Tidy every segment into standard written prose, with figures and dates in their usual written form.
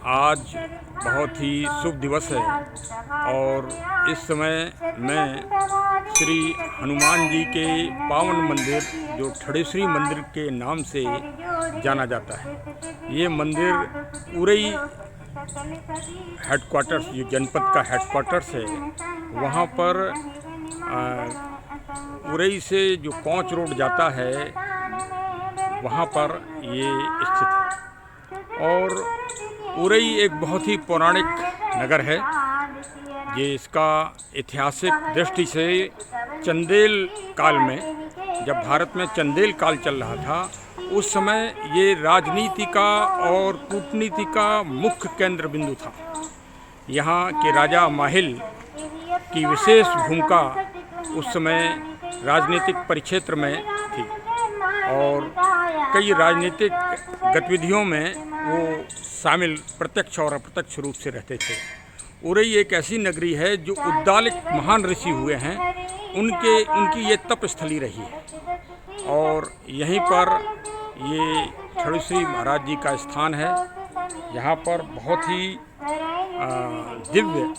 आज बहुत ही शुभ दिवस है और इस समय मैं श्री हनुमान जी के पावन मंदिर जो ठड़ेश्वरी मंदिर के नाम से जाना जाता है। ये मंदिर उरई हेडक्वार्टर्स, जो जनपद का हेडक्वार्टर्स है, वहाँ पर उरई से जो कोंच रोड जाता है वहाँ पर ये स्थित है। और उरई एक बहुत ही पौराणिक नगर है। ये इसका ऐतिहासिक दृष्टि से चंदेल काल में, जब भारत में चंदेल काल चल रहा था, उस समय ये राजनीति का और कूटनीति का मुख्य केंद्र बिंदु था। यहाँ के राजा माहिल की विशेष भूमिका उस समय राजनीतिक परिक्षेत्र में थी और कई राजनीतिक गतिविधियों में वो शामिल प्रत्यक्ष और अप्रत्यक्ष रूप से रहते थे। उरई एक ऐसी नगरी है जो उद्दालिक महान ऋषि हुए हैं, उनकी ये तप स्थली रही है और यहीं पर ये ठड़ेश्वरी महाराज जी का स्थान है। यहाँ पर बहुत ही दिव्य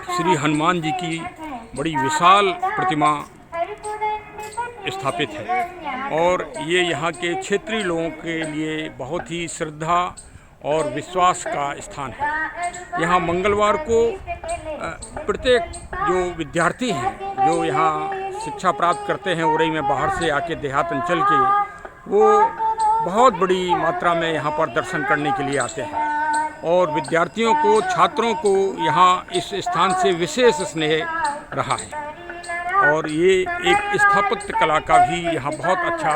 श्री हनुमान जी की बड़ी विशाल प्रतिमा स्थापित है और ये यहाँ के क्षेत्रीय लोगों के लिए बहुत ही श्रद्धा और विश्वास का स्थान है। यहाँ मंगलवार को प्रत्येक जो विद्यार्थी हैं, जो यहाँ शिक्षा प्राप्त करते हैं उरई में बाहर से आके देहात अंचल के, वो बहुत बड़ी मात्रा में यहाँ पर दर्शन करने के लिए आते हैं और विद्यार्थियों को, छात्रों को यहाँ इस स्थान से विशेष स्नेह रहा है। और ये एक स्थापत्य कला का भी यहाँ बहुत अच्छा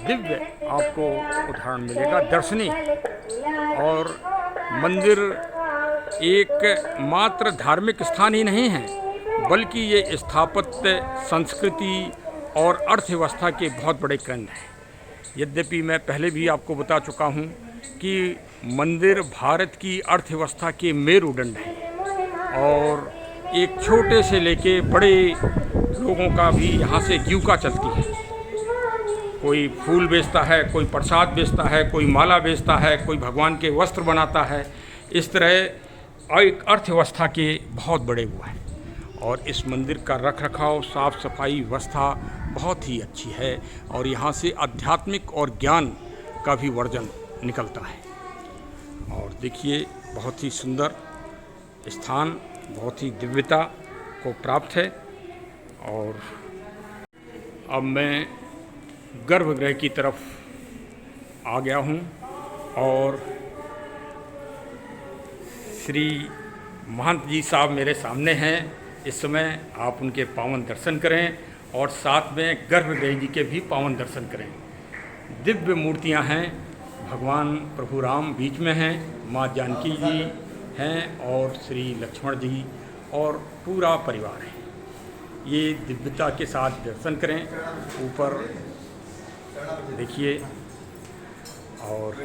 दिव्य आपको उदाहरण मिलेगा, दर्शनीय। और मंदिर एक मात्र धार्मिक स्थान ही नहीं है, बल्कि ये स्थापत्य, संस्कृति और अर्थव्यवस्था के बहुत बड़े केंद्र हैं। यद्यपि मैं पहले भी आपको बता चुका हूँ कि मंदिर भारत की अर्थव्यवस्था के मेरुदंड है और एक छोटे से लेके बड़े लोगों का भी यहाँ से जीविका चलती है। कोई फूल बेचता है, कोई प्रसाद बेचता है, कोई माला बेचता है, कोई भगवान के वस्त्र बनाता है। इस तरह एक अर्थव्यवस्था के बहुत बड़े हुआ है और इस मंदिर का रखरखाव, साफ सफाई व्यवस्था बहुत ही अच्छी है और यहाँ से आध्यात्मिक और ज्ञान का भी वर्जन निकलता है। और देखिए, बहुत ही सुंदर स्थान, बहुत ही दिव्यता को प्राप्त है। और अब मैं गर्भगृह की तरफ आ गया हूँ और श्री महंत जी साहब मेरे सामने हैं। इस समय आप उनके पावन दर्शन करें और साथ में गर्भगृह जी के भी पावन दर्शन करें। दिव्य मूर्तियाँ हैं, भगवान प्रभु राम बीच में हैं, माँ जानकी जी हैं और श्री लक्ष्मण जी और पूरा परिवार है। ये दिव्यता के साथ दर्शन करें। ऊपर देखिए, और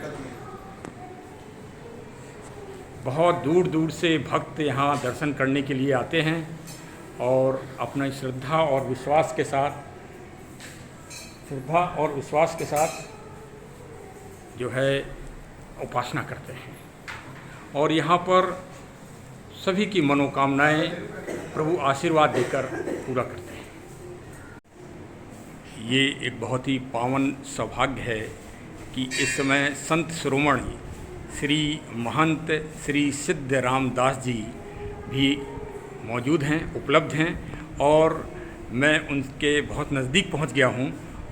बहुत दूर दूर से भक्त यहाँ दर्शन करने के लिए आते हैं और अपना श्रद्धा और विश्वास के साथ जो है उपासना करते हैं और यहाँ पर सभी की मनोकामनाएं प्रभु आशीर्वाद देकर पूरा करते हैं। ये एक बहुत ही पावन सौभाग्य है कि इस समय संत शिरोमणि श्री महंत श्री सिद्ध रामदास जी भी मौजूद हैं, उपलब्ध हैं और मैं उनके बहुत नज़दीक पहुंच गया हूं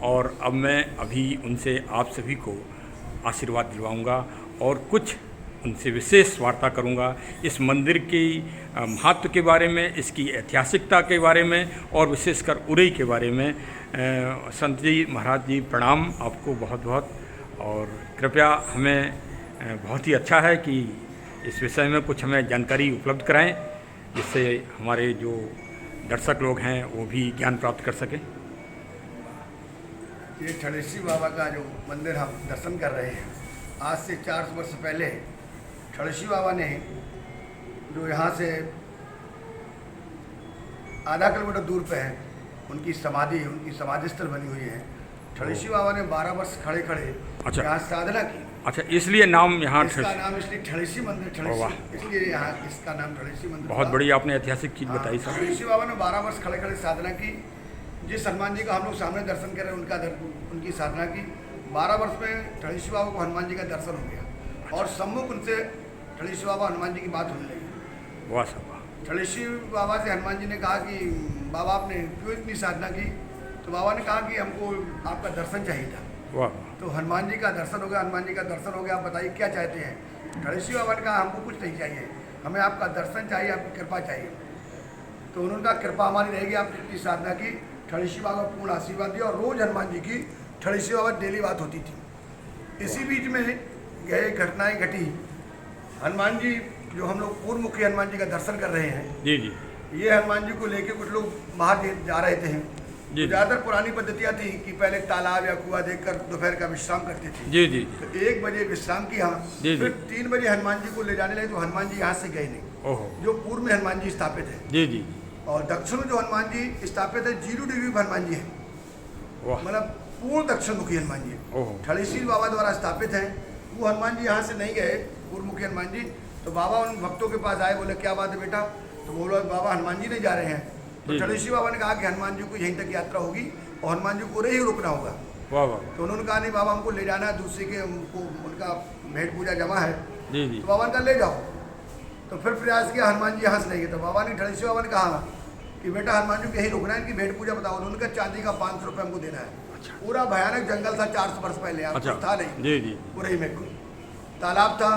और अब मैं अभी उनसे आप सभी को आशीर्वाद दिलवाऊंगा और कुछ उनसे विशेष वार्ता करूंगा इस मंदिर की महत्व के बारे में, इसकी ऐतिहासिकता के बारे में और विशेषकर उरई के बारे में। संत जी, महाराज जी, प्रणाम आपको बहुत बहुत। और कृपया हमें बहुत ही अच्छा है कि इस विषय में कुछ हमें जानकारी उपलब्ध कराएं, जिससे हमारे जो दर्शक लोग हैं वो भी ज्ञान प्राप्त कर सकें। ये ठड़ेश्वरी बाबा का जो मंदिर हम दर्शन कर रहे हैं, आज से 400 वर्ष पहले ठड़ेश्वरी बाबा ने, जो यहाँ से आधा किलोमीटर दूर पे है, उनकी समाधि स्थल बनी हुई है। ठड़ेश्वरी बाबा ने 12 वर्ष खड़े खड़े यहाँ साधना की अच्छा, इसलिए नाम यहाँ इसका नाम इसलिए ठड़ेसी मंदिर, वाह। ठड़ेसी इसलिए यहाँ इसका नाम ठड़ेसी मंदिर बहुत हुआ। बड़ी आपने ऐतिहासिक चीज़ बताई हाँ, सर। ठड़ेसी बाबा ने 12 वर्ष खड़े खड़े साधना की। जिस हनुमान जी का हम लोग सामने दर्शन कर रहे हैं उनकी साधना की। 12 वर्ष में ठड़ेसी बाबा को हनुमान जी का दर्शन हो गया और सम्मुख उनसे ठड़ेसी बाबा हनुमान जी की बात होने लगी। वाह साहब। ठड़ेसी बाबा से हनुमान जी ने कहा कि बाबा आपने क्यों इतनी साधना की? तो बाबा ने कहा कि हमको आपका दर्शन चाहिए था। वाह। तो हनुमान जी का दर्शन हो गया। हनुमान जी का दर्शन हो गया, आप बताइए क्या चाहते हैं? ठड़ेसी बाबा ने कहा हमको कुछ नहीं चाहिए, हमें आपका दर्शन चाहिए, आपकी कृपा चाहिए। तो उन्होंने कहा कृपा हमारी रहेगी, आपने इतनी साधना की। ठड़ेसी बाबा पूर्ण आशीर्वाद दिया और रोज़ हनुमान जी की ठड़ेसी बाबा डेली बात होती थी। इसी बीच में यह घटनाएं घटी। हनुमान जी जो हम लोग पूर्व मुखी हनुमान जी का दर्शन कर रहे हैं, जी जी ये हनुमान जी को लेके कुछ लोग बाहर जा रहे थे। जी। ज़्यादातर पुरानी पद्धतियाँ थी कि पहले तालाब या कुआं देखकर दोपहर का विश्राम करते थे। जी जी तो 1 बजे विश्राम किया, जी, फिर जी। 3 बजे हनुमान जी को ले जाने लगे। तो हनुमान जी यहाँ से गए नहीं, ओहो। जो पूर्व में हनुमान जी स्थापित है। जी जी और दक्षिण में जो हनुमान जी स्थापित है 0 डिग्री पर हनुमान जी है, वाह। मतलब पूर्ण दक्षिण मुखी हनुमान जी ओहो। ठड़ेसी बाबा द्वारा स्थापित है। वो हनुमान जी यहाँ से नहीं गए, पूर्व मुखी हनुमान जी। तो बाबा उन भक्तों के पास आए, बोले क्या बात है बेटा? तो बोला बाबा हनुमान जी नहीं जा रहे हैं। तो जी। ठड़ेसी बाबा ने कहा कि हनुमान जी को यहीं तक यात्रा होगी और हनुमान जी को उन्हें ही रुकना होगा। वाह वाह। तो उन्होंने कहा नहीं बाबा हमको ले जाना है, दूसरे के उनको उनका भेंट पूजा जमा है। जी जी तो बाबा ने कहा ले जाओ। तो फिर प्रयास किया, हनुमान जी यहाँ से नहीं गए। तो बाबा ने ठड़ेसी बाबा ने कहा कि बेटा हनुमान जी को यहीं रुकना है, इनकी भेंट पूजा बताओ। उन्होंने कहा चांदी का 500 रुपये हमको देना है। अच्छा पूरा भयानक जंगल था 400 वर्ष पहले, यहाँ अच्छा। कुछ था नहीं। जी जी पूरे ही में तालाब था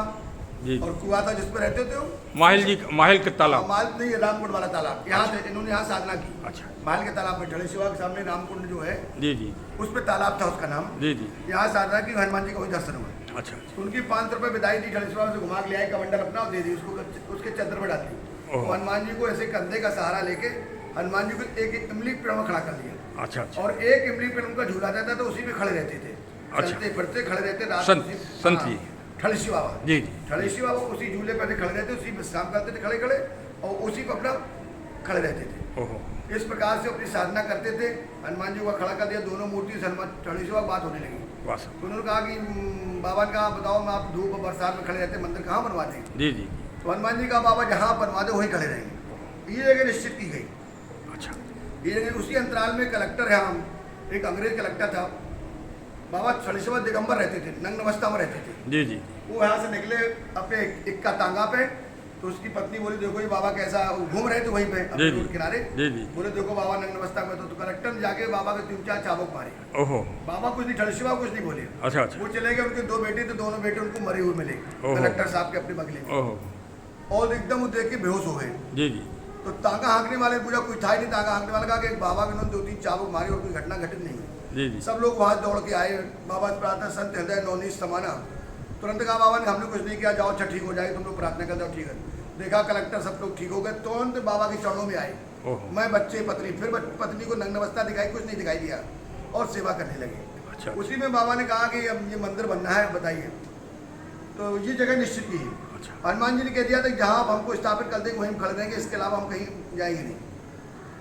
जी और कुआं था जिस पर रहते थे वो। माहिल जी, माहिल के तालाब। माल नहीं, रामकुंड वाला तालाब। यहाँ से इन्होंने यहाँ साधना की। अच्छा। माल के तालाब में ठड़ेसी बाबा के सामने रामकुंड जो है जी जी उस पर तालाब था, उसका नाम। जी जी यहाँ साधना की, हनुमान जी का वही दर्शन हुआ। अच्छा तो उनकी 500 रुपये विदाई दी। ठड़ेसी बाबा से घुमा के ले आए, कमंडल अपना और दे दी उसको, उसके चद्र में डाल दी। तो ओह। हनुमान जी को ऐसे कंधे का सहारा लेके हनुमान जी को एक इमली पेड़ में खड़ा कर दिया। अच्छा अच्छा। और एक इमली पेड़ उनका झूला जाता था, तो उसी में खड़े रहते थे। अच्छा। चलते फिरते खड़े रहते रात संत- को उसी- संत हाँ, जी। ठड़ेसी बाबा। जी जी ठड़ेसी बाबा उसी झूले पर खड़े रहते, उसी विश्राम करते थे खड़े खड़े, और उसी पर अपना खड़े रहते थे। ओहो। इस प्रकार से अपनी साधना करते थे। हनुमान जी को खड़ा कर दिया, दोनों मूर्ति से हनुमान ठड़ेसी बाबा बात होने लगी। वाह साहब। तो उन्होंने कहा कि बाबा ने कहा बताओ मैं आप धूप और बरसात में खड़े रहते, मंदिर कहाँ बनवा दें? जी जी तो हनुमान जी कहा बाबा जहाँ बनवा दे वहीं खड़े रहेंगे। ये जगह निश्चित की गई। अच्छा। ये जगह उसी अंतराल में कलेक्टर है, हम एक अंग्रेज कलेक्टर था। बाबा ठड़ेसी बाबा दिगंबर रहते थे, नंग नमस्ता में रहते थे। जी जी वो यहाँ से निकले अपने इक्का तांगा पे। तो उसकी पत्नी बोली देखो ये बाबा कैसा घूम रहे थे वहीं पे अपने जी, रोड किनारे। जी जी बोले देखो बाबा नंग नमस्ता में। तो कलेक्टर ने जाके बाबा के 3-4 चाबुक मारे। ओहो। बाबा कुछ नहीं, ठड़ेसी बाबा कुछ नहीं बोले। अच्छा अच्छा। वो चले गए, उनके 2 बेटे थे, दोनों बेटे उनको मरे हुए मिले ओहो। कलेक्टर साहब के अपने बगले में। ओहो। और एकदम वो देख के बेहोश हो गए। जी जी तो तांगा हाँकने वाले पूछा, कोई था ही नहीं तांगा हाँकने वाला। कहा कि बाबा के उन्होंने 2-3 चाबुक मारे और कोई घटना घटित नहीं हुई। जी जी सब लोग वहाँ दौड़ के आए। बाबा से प्रार्थना, संत हृदय नवनीत समाना। तुरंत कहा बाबा ने हमने कुछ नहीं किया, जाओ अच्छा ठीक हो जाएगी, तुम लोग प्रार्थना कर जाओ, ठीक है। देखा कलेक्टर सब लोग ठीक हो गए, तुरंत बाबा के चरणों में आए। ओहो। मैं बच्चे पत्नी, फिर पत्नी को नग्न अवस्था दिखाई, कुछ नहीं दिखाई दिया और सेवा करने लगे। अच्छा। उसी में बाबा ने कहा कि अब ये मंदिर बनना है, बताइए। तो ये जगह निश्चित की है। अच्छा। हनुमान जी ने कह दिया था कि जहाँ आप हमको स्थापित कर देंगे वहीं हम खड़े रहेंगे, इसके अलावा हम कहीं जाएंगे नहीं।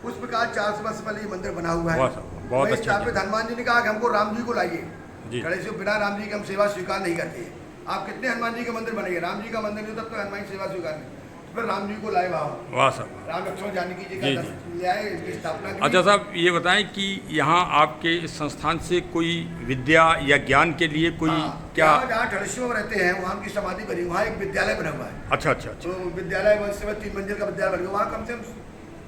उस प्रकार 400 वर्ष पहले ये मंदिर बना हुआ है। वाह साहब, बहुत वहीं अच्छा स्थापित हनुमान जी ने कहा कि हमको राम जी को लाइए। जी। खड़े से बिना राम जी के हम सेवा स्वीकार नहीं करते। आप कितने हनुमान जी के मंदिर बनेंगे, राम जी का मंदिर नहीं तब तो हनुमान जी सेवा स्वीकार नहीं। तो फिर राम जी को लाए वहाँ, वाह साहब। राम लक्ष्मण जानकी जी का जी, दर्शन ले आए, इनकी स्थापना की। अच्छा साहब, ये बताएं कि यहाँ आपके इस संस्थान से कोई विद्या या ज्ञान के लिए कोई हाँ, क्या? यहाँ जहाँ ठड़ेसी में रहते हैं वहाँ उनकी समाधि बनी, वहाँ एक विद्यालय बना हुआ है। अच्छा अच्छा अच्छा तो विद्यालय वहाँ से 3 मंजिल का विद्यालय बन गया। वहाँ कम से कम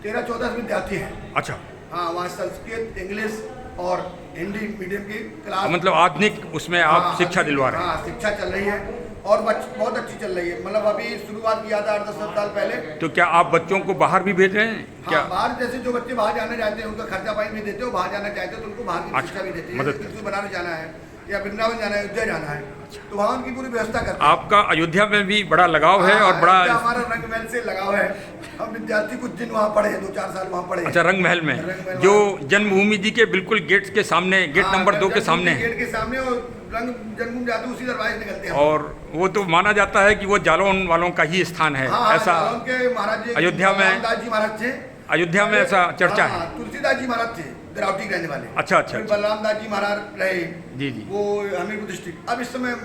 13-14 विद्यार्थी हैं। अच्छा। हाँ, वहाँ संस्कृत, इंग्लिश और हिंदी मीडियम की क्लास, मतलब आधुनिक उसमें आप हाँ, शिक्षा दिलवा रहे हैं? हाँ, शिक्षा चल रही है और बहुत अच्छी चल रही है। मतलब अभी शुरुआत किया था 8-10 साल पहले। तो क्या आप बच्चों को बाहर भी भेज रहे हैं क्या? हाँ, बाहर जैसे जो बच्चे बाहर जाना चाहते हैं उनका खर्चा पानी भी देते हो, बाहर जाना चाहते हो तो उनको बाहर की अच्छा, शिक्षा भी देते हैं। मदद जैसे बनारस जाना है या वृंदावन जाना है, अयोध्या जाना है, तो वहाँ उनकी पूरी व्यवस्था करते हैं। आपका अयोध्या में भी बड़ा लगाव है और हाँ, बड़ा। अयोध्या हमारा रंग महल से लगाव है। हम विद्यार्थी कुछ दिन वहाँ पढ़े, 2-4 साल वहाँ पढ़े। अच्छा, रंग महल रंग में महल जो जन्मभूमि जी के बिल्कुल गेट के सामने, गेट हाँ, नंबर 2 के सामने है। गेट के सामने और रंग जन्मभूमि जाते उसी दरवाजे से निकलते हैं। और वो तो माना जाता है कि वो जालौन वालों का ही स्थान है। हाँ, ऐसा जालौन के महाराज जी, अयोध्या में, रामदास जी महाराज थे। अयोध्या में ऐसा चर्चा है। हाँ, तुलसीदास जी महाराज थे, दरावटी के रहने वाले। अच्छा अच्छा फिर अच्छा। बलराम दास जी महाराज रहे, जी जी वो हमीरपुर डिस्ट्रिक्ट। अब इस समय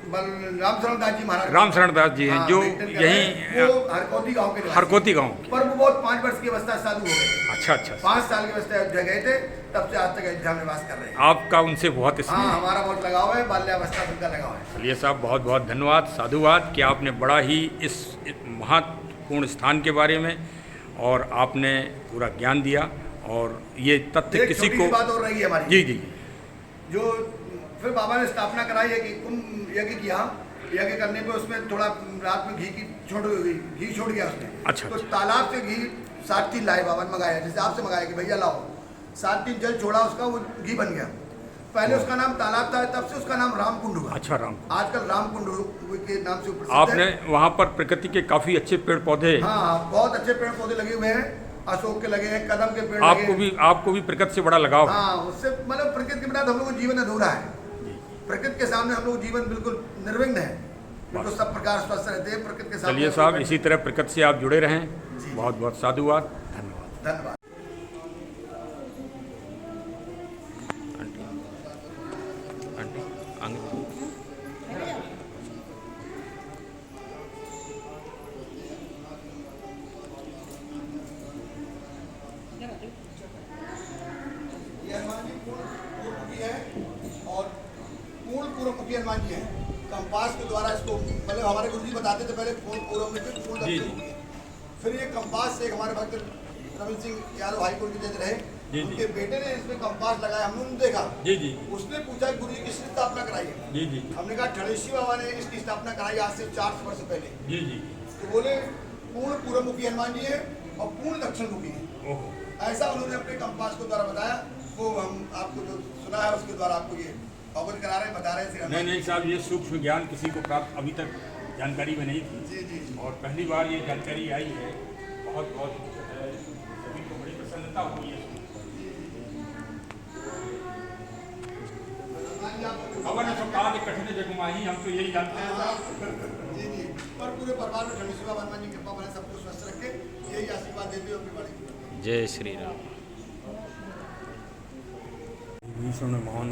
रामशरण दास जी महाराज, राम शरण दास जी हैं, हाँ, जो मेंटेन कर रहे हैं। यहीं वो हरकोती गांव के निवासी। हरकोती गांव। पर वो बहुत 5 वर्ष की अवस्था साधु हो गए। अच्छा अच्छा। 5 साल की अवस्था अयोध्या गए थे, तब से आज तक अयोध्या में निवास कर रहे हैं। आपका उनसे बहुत स्नेह हाँ, है। हमारा बहुत लगाव है, बाल्यावस्था से उनका लगाव है। चलिए साहब, बहुत बहुत धन्यवाद, साधुवाद कि आपने बड़ा ही इस महत्वपूर्ण स्थान के बारे में और आपने पूरा ज्ञान दिया, और ये तथ्य एक किसी छोटी को। सी बात और रही है हमारी। जी जी। जो फिर बाबा ने स्थापना कराई है कि कुंभ यज्ञ किया, यज्ञ करने पे उसमें थोड़ा रात में घी छोड़ गया उसने। अच्छा, तो अच्छा। तालाब से घी 7 टीन लाए बाबा ने, मंगाया जैसे आपसे मंगाया कि भैया लाओ, 7 टीन जल छोड़ा उसका, वो घी बन गया। पहले उसका नाम तालाब था, तब से उसका नाम रामकुंड हुआ। अच्छा, राम। आजकल रामकुंड के नाम से प्रसिद्ध आपने है। वहाँ पर प्रकृति के काफ़ी अच्छे पेड़ पौधे। हाँ, बहुत अच्छे पेड़ पौधे लगे हुए हैं, अशोक के लगे हैं, कदम के पेड़ लगे हैं। आपको भी प्रकृति से बड़ा लगाव है। हाँ, उससे मतलब प्रकृति के बिना तो हम लोग को जीवन अधूरा है। प्रकृति के सामने हम लोग जीवन बिल्कुल निर्विघ्न है, बिल्कुल सब प्रकार स्वस्थ रहते हैं प्रकृति के सामने। चलिए साहब, इसी तरह प्रकृति से आप जुड़े रहें। बहुत बहुत साधुवाद, धन्यवाद। धन्यवाद। Aunty, aunty. हनुमान जी पूर्वमुखी है और पूर्वमुखी हनुमान जी हैं। कंपास के द्वारा इसको मतलब हमारे गुरु जी बताते थे पहले पूर्वमुखी, पूर्ण दक्षिणमुखी। फिर ये कंपास से हमारे भक्त रविंद्र सिंह यादव हाईकोर्ट के जज रहे, उनके बेटे ने इसमें कंपास लगाया, हमने देखा। जी जी। उसने पूछा गुरु जी किसने स्थापना कराई है? जी जी। हमने कहा ठड़ेसी बाबा ने इसकी स्थापना कराई आज से 400 वर्ष पहले। जी जी। तो बोले पूर्ण पूर्वमुखी हनुमान जी है और पूर्ण दक्षिणमुखी है। ओहो। ऐसा उन्होंने अपने कंपास को द्वारा बताया, वो हम आपको जो सुना है उसके द्वारा आपको ये अवगत करा रहे हैं, बता रहे हैं। नहीं साहब, ये सूक्ष्म ज्ञान किसी को प्राप्त अभी तक जानकारी में नहीं थी। जी जी जी। और पहली बार ये जानकारी आई है। बहुत बहुत सभी को बड़ी प्रसन्नता हुई है। खबर सब कहा कि कठिन जगमाही, हम तो यही जानते हैं साहब। जी जी। पर पूरे परिवार में ठंडी सेवा हनुमान जी कृपा बने, सबको स्वस्थ रखे, यही आशीर्वाद देते हो अपनी बड़ी। जय श्री राम। भीषण महान